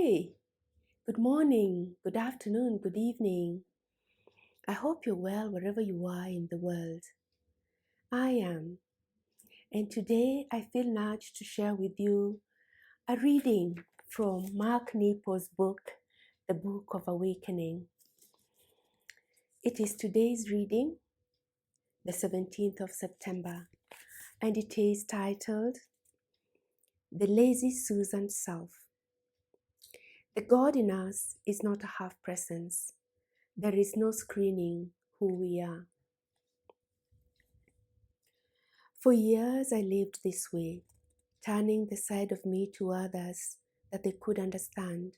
Hey, good morning, good afternoon, good evening. I hope you're well wherever you are in the world. I am, and today I feel nudged to share with you a reading from Mark Nepo's book, The Book of Awakening. It is today's reading, the 17th of September, and it is titled The Lazy Susan Self. The God in us is not a half presence. There is no screening who we are. For years I lived this way, turning the side of me to others that they could understand,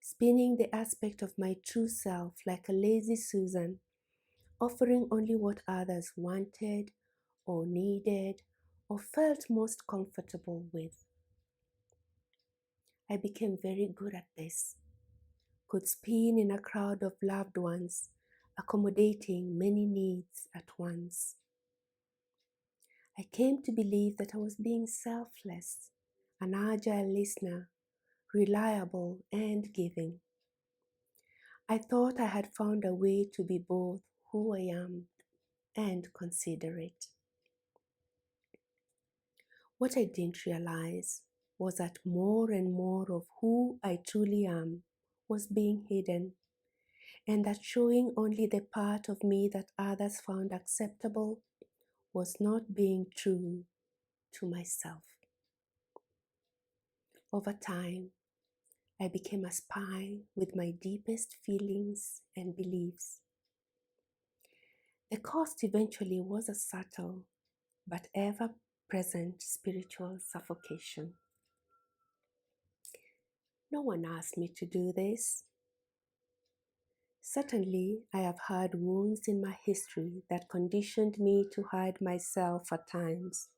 spinning the aspect of my true self like a lazy Susan, offering only what others wanted or needed or felt most comfortable with. I became very good at this, could spin in a crowd of loved ones, accommodating many needs at once. I came to believe that I was being selfless, an agile listener, reliable and giving. I thought I had found a way to be both who I am and considerate. What I didn't realize was that more and more of who I truly am was being hidden, and that showing only the part of me that others found acceptable was not being true to myself. Over time, I became a spy with my deepest feelings and beliefs. The cost eventually was a subtle but ever present spiritual suffocation. No one asked me to do this. Certainly, I have had wounds in my history that conditioned me to hide myself at times.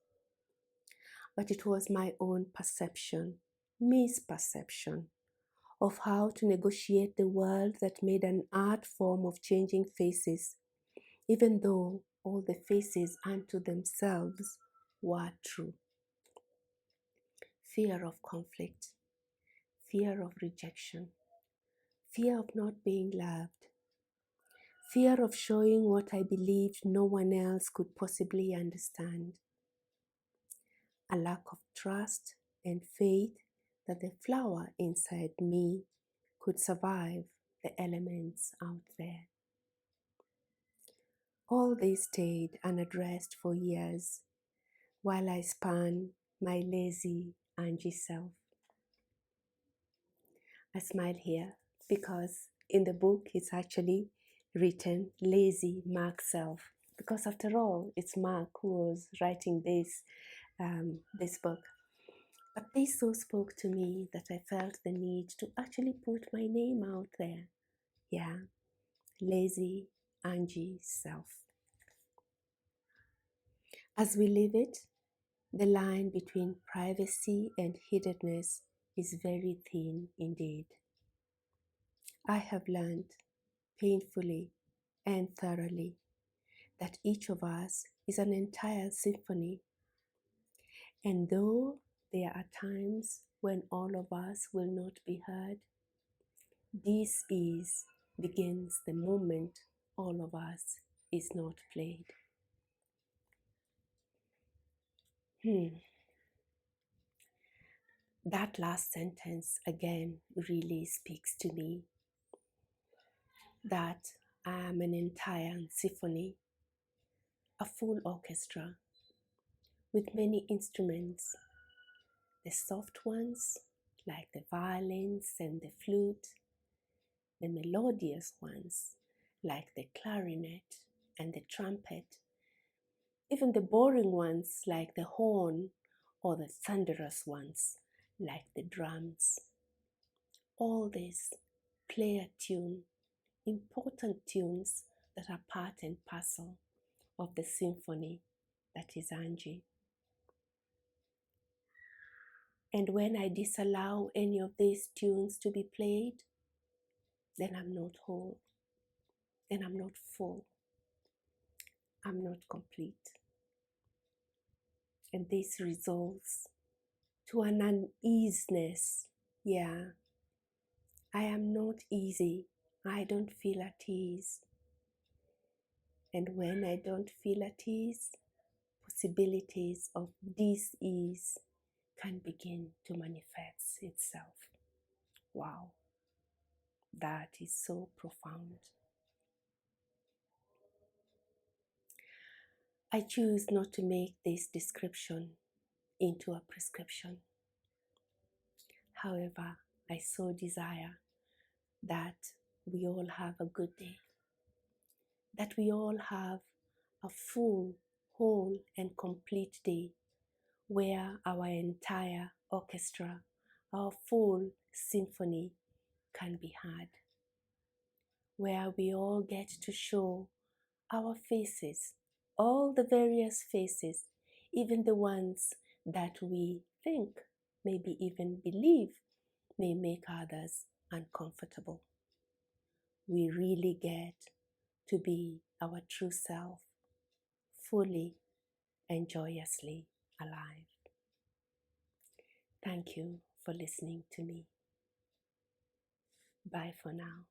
But it was my own perception, misperception, of how to negotiate the world that made an art form of changing faces, even though all the faces unto themselves were true. Fear of conflict, fear of rejection, fear of not being loved, fear of showing what I believed no one else could possibly understand, a lack of trust and faith that the flower inside me could survive the elements out there. All this stayed unaddressed for years while I spun my lazy Angie self. I smile here because in the book it's actually written lazy Mark self, because after all it's Mark who was writing this book. But this so spoke to me that I felt the need to actually put my name out there. Yeah, lazy Angie self. As we live it, the line between privacy and hiddenness is very thin indeed. I have learned painfully and thoroughly that each of us is an entire symphony. And though there are times when all of us will not be heard, begins the moment all of us is not played. That last sentence again really speaks to me, that I am an entire symphony, a full orchestra with many instruments, the soft ones like the violins and the flute, the melodious ones like the clarinet and the trumpet, even the boring ones like the horn, or the thunderous ones like the drums. All these play a tune, important tunes that are part and parcel of the symphony that is Angie. And when I disallow any of these tunes to be played, then I'm not whole, then I'm not full, I'm not complete. And this results to an uneasiness, I am not easy. I don't feel at ease. And when I don't feel at ease, possibilities of dis-ease can begin to manifest itself. Wow, that is so profound. I choose not to make this description into a prescription. However, I so desire that we all have a good day, that we all have a full, whole, and complete day where our entire orchestra, our full symphony can be heard, where we all get to show our faces, all the various faces, even the ones that we think, maybe even believe, may make others uncomfortable. We really get to be our true self, fully and joyously alive. Thank you for listening to me. Bye for now.